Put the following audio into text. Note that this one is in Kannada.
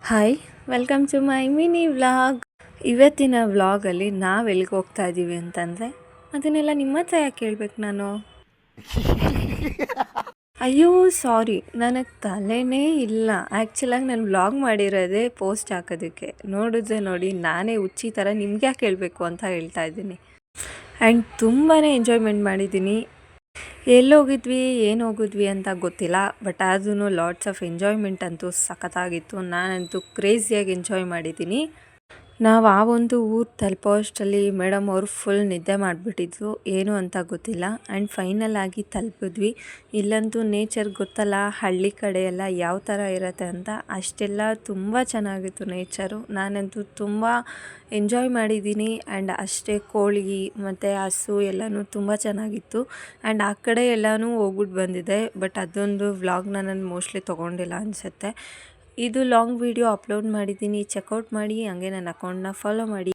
Hi welcome to my mini vlog. ಇವತ್ತಿನ ವ್ಲಾಗಲ್ಲಿ ನಾವು ಎಲ್ಲಿಗೆ ಹೋಗ್ತಾ ಇದ್ದೀವಿ ಅಂತಂದರೆ ಅದನ್ನೆಲ್ಲ ನಿಮ್ಮ ಹತ್ರ ಯಾಕೆ ಹೇಳ್ಬೇಕು ನಾನು? ಅಯ್ಯೋ ಸಾರಿ, ನನಗೆ ತಲೆನೇ ಇಲ್ಲ. ಆ್ಯಕ್ಚುಲಾಗಿ ನಾನು ವ್ಲಾಗ್ ಮಾಡಿರೋದೇ ಪೋಸ್ಟ್ ಹಾಕೋದಕ್ಕೆ. ನೋಡಿದ್ರೆ ನೋಡಿ, ನಾನೇ ಹುಚ್ಚಿ ಥರ ನಿಮ್ಗೆ ಯಾಕೆ ಹೇಳಬೇಕು ಅಂತ ಹೇಳ್ತಾ ಇದ್ದೀನಿ. ಆ್ಯಂಡ್ ತುಂಬಾ ಎಂಜಾಯ್ಮೆಂಟ್ ಮಾಡಿದ್ದೀನಿ. ಎಲ್ಲಿ ಹೋಗಿದ್ವಿ, ಏನು ಹೋಗಿದ್ವಿ ಅಂತ ಗೊತ್ತಿಲ್ಲ, ಬಟ್ ಆದ್ರೂ ಲಾಟ್ಸ್ ಆಫ್ ಎಂಜಾಯ್ಮೆಂಟ್ ಅಂತೂ ಸಖತ್ತಾಗಿತ್ತು. ನಾನಂತೂ ಕ್ರೇಜಿಯಾಗಿ ಎಂಜಾಯ್ ಮಾಡಿದ್ದೀನಿ. ನಾವು ಆ ಒಂದು ಊರು ತಲುಪೋ ಅಷ್ಟರಲ್ಲಿ ಮೇಡಮ್ ಅವರು ಫುಲ್ ನಿದ್ದೆ ಮಾಡಿಬಿಟ್ಟಿದ್ರು, ಏನು ಅಂತ ಗೊತ್ತಿಲ್ಲ. ಆ್ಯಂಡ್ ಫೈನಲ್ ಆಗಿ ತಲುಪಿದ್ವಿ. ಇಲ್ಲಂತೂ ನೇಚರ್ ಗೊತ್ತಲ್ಲ, ಹಳ್ಳಿ ಕಡೆ ಎಲ್ಲ ಯಾವ ಥರ ಇರುತ್ತೆ ಅಂತ, ಅಷ್ಟೆಲ್ಲ ತುಂಬ ಚೆನ್ನಾಗಿತ್ತು ನೇಚರು. ನಾನಂತೂ ತುಂಬ ಎಂಜಾಯ್ ಮಾಡಿದ್ದೀನಿ. ಆ್ಯಂಡ್ ಅಷ್ಟೇ ಕೋಳಿ ಮತ್ತು ಹಸು ಎಲ್ಲನೂ ತುಂಬ ಚೆನ್ನಾಗಿತ್ತು. ಆ್ಯಂಡ್ ಆ ಕಡೆ ಎಲ್ಲನೂ ಹೋಗ್ಬಿಟ್ಟು ಬಂದಿದೆ, ಬಟ್ ಅದೊಂದು ವ್ಲಾಗ್ನ ನಾನು ಮೋಸ್ಟ್ಲಿ ತೊಗೊಂಡಿಲ್ಲ ಅನಿಸುತ್ತೆ. ಇದು ಲಾಂಗ್ ವಿಡಿಯೋ ಅಪ್ಲೋಡ್ ಮಾಡಿದ್ದೀನಿ, ಚೆಕ್ಔಟ್ ಮಾಡಿ. ಹಂಗೆ ನನ್ನ ಅಕೌಂಟ್ನ ಫಾಲೋ ಮಾಡಿ.